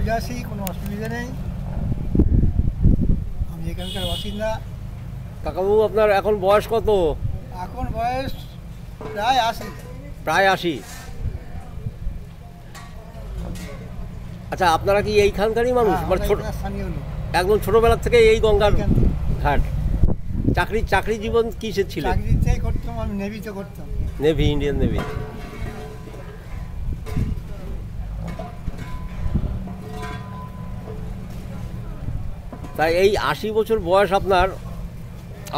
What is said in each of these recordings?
রোজ আসি, কোনো অসুবিধা নেই। আমি এখানকার বাসিন্দা। কাকাবাবু আপনার এখন বয়স কত? এখন বয়স প্রায় 80। প্রায় 80। আচ্ছা, আপনারা কি এইখানকারই মানুষ? মানে ছোট, স্থানীয় লোক, একদম ছোটবেলা থেকে এই গঙ্গার এইখান থেকে। ঘাট। চাকরি জীবন কিসের ছিল? চাকরিতেই করতাম, আমি নেভিতে করতাম। Navy, Indian navy. তাই এই 80 বছর বয়স আপনার,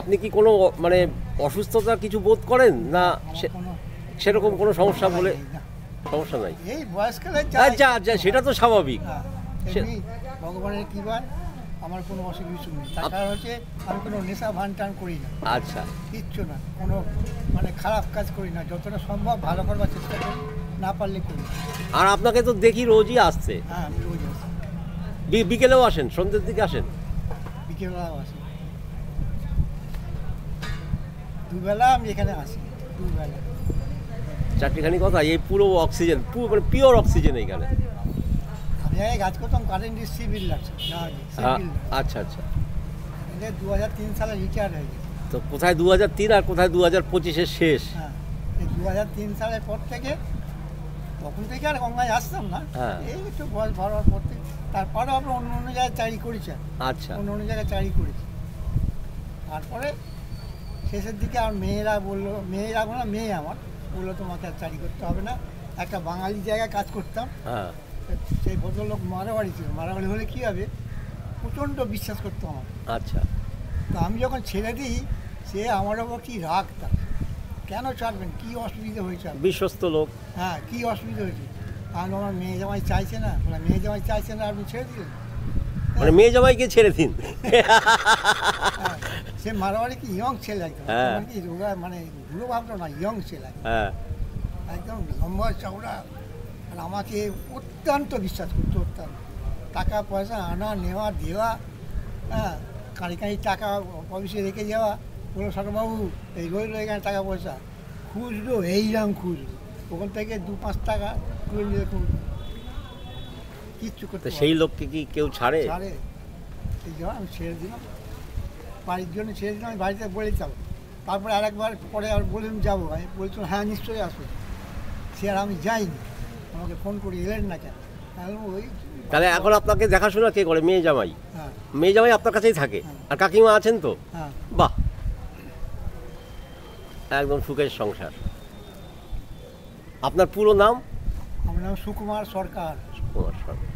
আপনি কি কোনো মানে অসুস্থতা কিছু বোধ করেন না? সেরকম কোনো সমস্যা বলে সমস্যা নাই? এই বয়সকালে আচ্ছা আচ্ছা, সেটা তো স্বাভাবিক। ভগবানের কৃপায় আমার কোনো অসুবিধা নেই। তার কারণ হচ্ছে আমি কোনো নেশা ভান টান করি না। আচ্ছা, কিচ্ছু না, কোনো মানে খারাপ কাজ করি না। যতটা সম্ভব ভালো করবার চেষ্টা করি, না পারলে করি। আর আপনাকে তো দেখি রোজই আসছে। হ্যাঁ, আমি রোজ আসি। বিকেলেও আসেন? সন্ধ্যের দিকে আসেন? বিকেলবেলাও আসি, দুবেলা আমি এখানে আসি, দুবেলা। চারটিখানি কথা, এই পুরো অক্সিজেন, মানে পিওর অক্সিজেন এইখানে। আমি আগে কাজ করতাম কারেন্ট সিভিল লাগছে। আচ্ছা আচ্ছা। 2003 সালে রিটায়ার হয়ে গেছে। তো কোথায় 2003 আর কোথায় 2025-এর শেষ? হ্যাঁ, এই 2003 সালের পর থেকে, তখন থেকে আর গঙ্গায় আসতাম না। এই একটু বয়স বাড়ার পর থেকে। তারপরে আমরা অন্য অন্য জায়গায় চাকরি করেছি। আচ্ছা, অন্য অন্য জায়গায় চাকরি করেছি। তারপরে শেষের দিকে আর মেয়েরা বললো, মেয়ে আমার বললো তোমাকে আর চাকরি করতে হবে না। একটা বাঙালি জায়গায় কাজ করতাম। হ্যাঁ। সেই ভদ্রলোক মারাবাড়ি ছিল। মারাবাড়ি হলে কী হবে, প্রচণ্ড বিশ্বাস করতো আমার। আচ্ছা। তো আমি যখন ছেড়ে দিই, সে আমার ওপর কী রাগ তার, কেন ছাড়বেন, কী অসুবিধা হয়েছে? বিশ্বস্ত লোক। হ্যাঁ, কী অসুবিধা হয়েছে? আমি আমার মেয়ে জামাই চাইছে না, মেয়ে জামাই চাইছে না, আপনি ছেড়ে দিলেন। মানে মেয়ে জামাইকে ছেড়ে দিন। সে মারাবাড়ি কি ইয়ং ছেলে একদম, কি রোগা, মানে ভুলো ভাবতো না, ইয়ং ছেলে একদম, লম্বা চওড়া। আর আমাকে অত্যন্ত বিশ্বাস করতো, অত্যন্ত। টাকা পয়সা আনা নেওয়া দেওয়া, হ্যাঁ, কাঁড়ি টাকা অফিসে রেখে যাওয়া, বলো সরবাবু এই রইল এখানে টাকা পয়সা, খুচরো এইরকম খুচরো, ওখান থেকে 2-5 টাকা তুলে নিয়ে কিচ্ছু করতে। সেই লোককে কি কেউ ছাড়ে? এই জন্য আমি ছেড়ে দিলাম, বাড়ির জন্য ছেড়ে দিলাম। আমি বাড়িতে বলেছিলাম। তারপরে আরেকবার পরে আর বললাম যাবো, আমি বলছিলাম হ্যাঁ নিশ্চয়ই আসবো। সে আর আমি যাইনি, আমাকে ফোন করে এলেন না কেন? ওই তাহলে এখন আপনাকে দেখাশোনা কে করে? মেয়ে জামাই। হ্যাঁ, মেয়ে জামাই আপনার কাছেই থাকে। আর কাকিমা আছেন তো? হ্যাঁ। বাহ, একদম সুখের সংসার। আপনার পুরো নাম? আমার নাম সুকুমার সরকার। সুকুমার সরকার,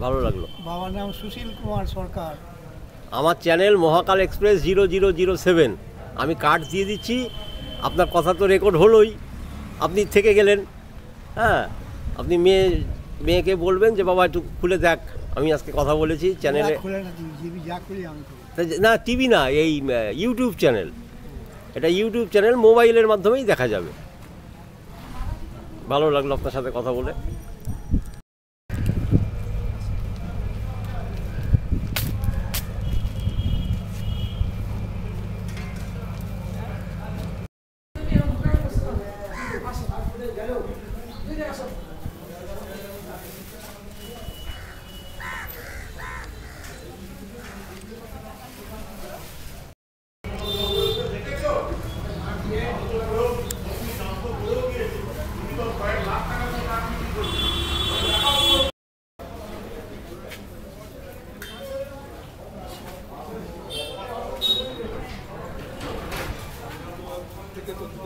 ভালো লাগলো। বাবার নাম সুশীল কুমার সরকার। আমার চ্যানেল মহাকাল এক্সপ্রেস 0007। আমি কার্ড দিয়ে দিচ্ছি। আপনার কথা তো রেকর্ড হলোই, আপনি থেকে গেলেন। হ্যাঁ, আপনি মেয়েকে বলবেন যে বাবা একটু খুলে দেখ, আমি আজকে কথা বলেছি চ্যানেলে। না, টিভি না, এই ইউটিউব চ্যানেল। এটা ইউটিউব চ্যানেল, মোবাইলের মাধ্যমেই দেখা যাবে। ভালো লাগলো আপনার সাথে কথা বলে। Porque